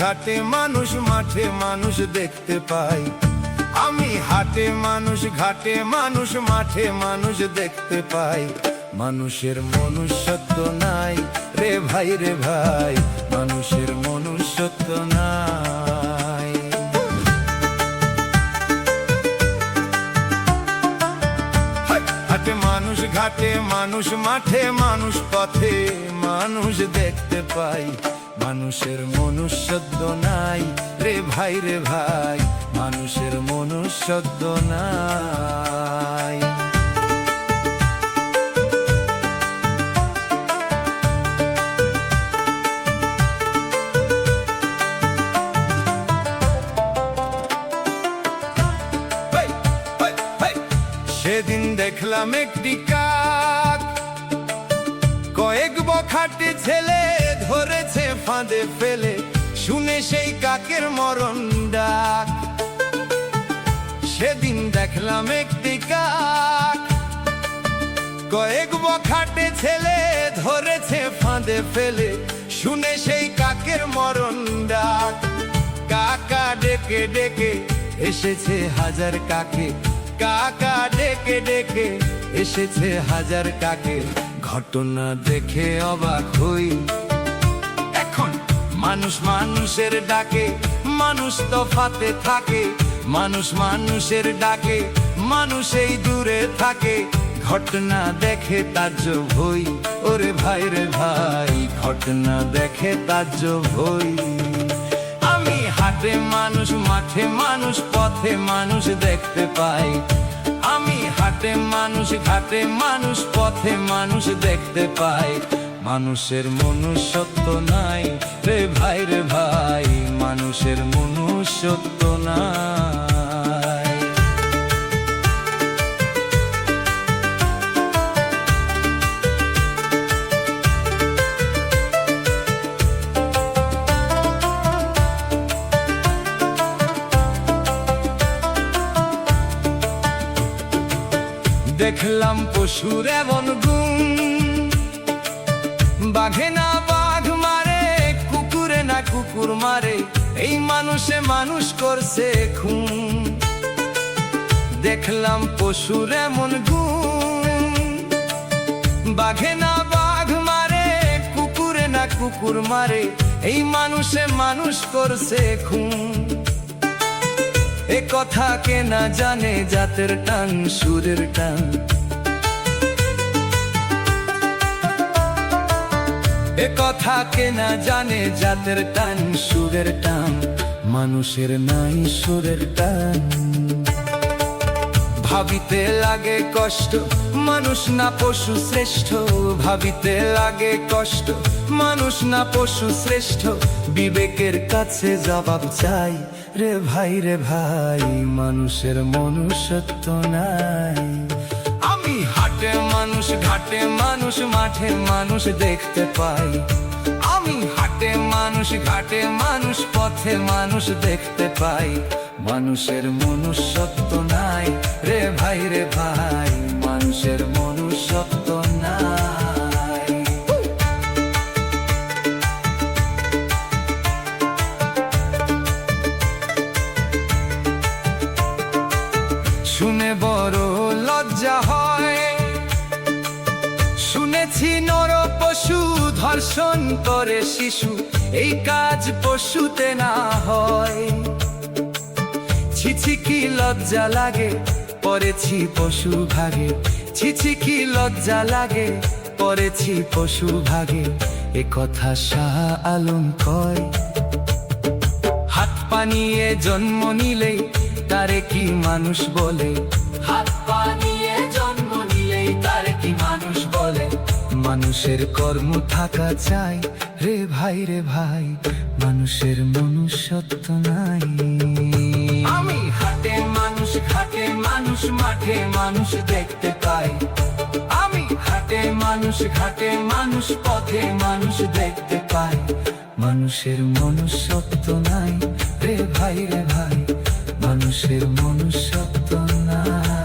ঘাটে মানুষ, মাঠে মানুষ দেখতে পাই। আমি হাটে মানুষ, ঘাটে মানুষ, মাঠে মানুষ দেখতে পাই। মানুষের মনুষ্যত্ব নাই রে ভাই রে ভাই, মানুষের মনুষ্যত্ব নাই। হাটে মানুষ, ঘাটে মানুষ, মাঠে মানুষ, পথে মানুষ দেখতে পাই। মানুষের মনুষ্যত্ব নাই রে ভাই রে ভাই, মানুষের মনুষ্যত্ব নাই। সেদিন দেখলাম একটি কাক, কয়েক বখাটে ছেলে ধরেছে ফাঁদে ফেলে, শুনে সেই কাকের মরণ ডাক। সেদিন দেখলাম একটি কাক, কয়েক বখাটে ছেলে ধরেছে ফাঁদে ফেলে, শুনে সেই কাকের মরণ ডাক। কাকা ডেকে ডেকে এসেছে হাজার কাকে, কাকা ডেকে ডেকে এসেছে হাজার কাকে। ঘটনা দেখে অবাক হই, এখন মানুষ মানুষের ডাকে মানুষ তফাতে থাকে, মানুষ মানুষের ডাকে মানুষ এই দূরে থাকে। ঘটনা দেখে তাজ্জব হই, ওরে ভাই রে ভাই, ঘটনা দেখে তাজ্জব হই। আমি হাটে মানুষ, মাঠে মানুষ, পথে মানুষ দেখতে পাই। আমি হাটে মানুষ, ঘাটে মানুষ, পথে মানুষ দেখতে পাই। মানুষের মনুষ্যত্ব নাই রে ভাই রে ভাই, মানুষের মনুষ্যত্ব নাই। দেখলাম পশুর এমন গুণ, বাঘে না বাঘ মারে, কুকুরে না কুকুর মারে, এই মানুষে মানুষ করছে খুন। দেখলাম পশুর এমন গুণ, বাঘে না বাঘ মারে, কুকুরে না কুকুর মারে, এই মানুষে মানুষ করছে খুন। এ কথা কে না জানে জাতের টান, সুরের টান। এ কথা কে না জানে জাতের টান, সুরের টান। মানুষের নাই সুরের টান। ভাবিতে লাগে কষ্ট, মানুষ না পশু শ্রেষ্ঠ। ভাবিতে লাগে কষ্ট, মানুষ না পশু শ্রেষ্ঠ। বিবেকের কাছে জবাব চাই রে ভাই রে ভাই, মানুষের মনুষ্যত্ব নাই। আমি হাটে মানুষ, ঘাটে মানুষ, মাঠে মানুষ দেখতে পাই। আমি হাটে মানুষ, ঘাটে মানুষ, পথে মানুষ দেখতে পাই। মানুষের মনুষ্যত্ব নাই রে ভাই রে ভাই, মানুষের মনুষ্যত্ব নাই। শুনে বড় লজ্জা হয়, শুনেছি নর পশু ধর্ষণ করে শিশু, এই কাজ পশুতে না হয়। ছিছি কি লজ্জা লাগে, পড়েছি পশু ভাগে। ছিছি কি লজ্জা লাগে, পড়েছি পশু ভাগে। এ কথা শাহ আলম কয়। হাত পা নিয়ে জন্ম নিলেই তারে কি মানুষ বলে, হাত পা নিয়ে জন্ম নিলেই তারে কি মানুষ বলে। মানুষের কর্ম থাকা চাই রে ভাই রে ভাই, মানুষের মনুষ্যত্ব নাই। আমি হাটে মানুষ, ঘাটে মানুষ, মাঠে মানুষ দেখতে পাই। আমি হাটে মানুষ, ঘাটে মানুষ, পথে মানুষ দেখতে পাই। মানুষের মনুষ্যত্ব নাই রে ভাই রে ভাই, মানুষের মনুষ্যত্ব নাই।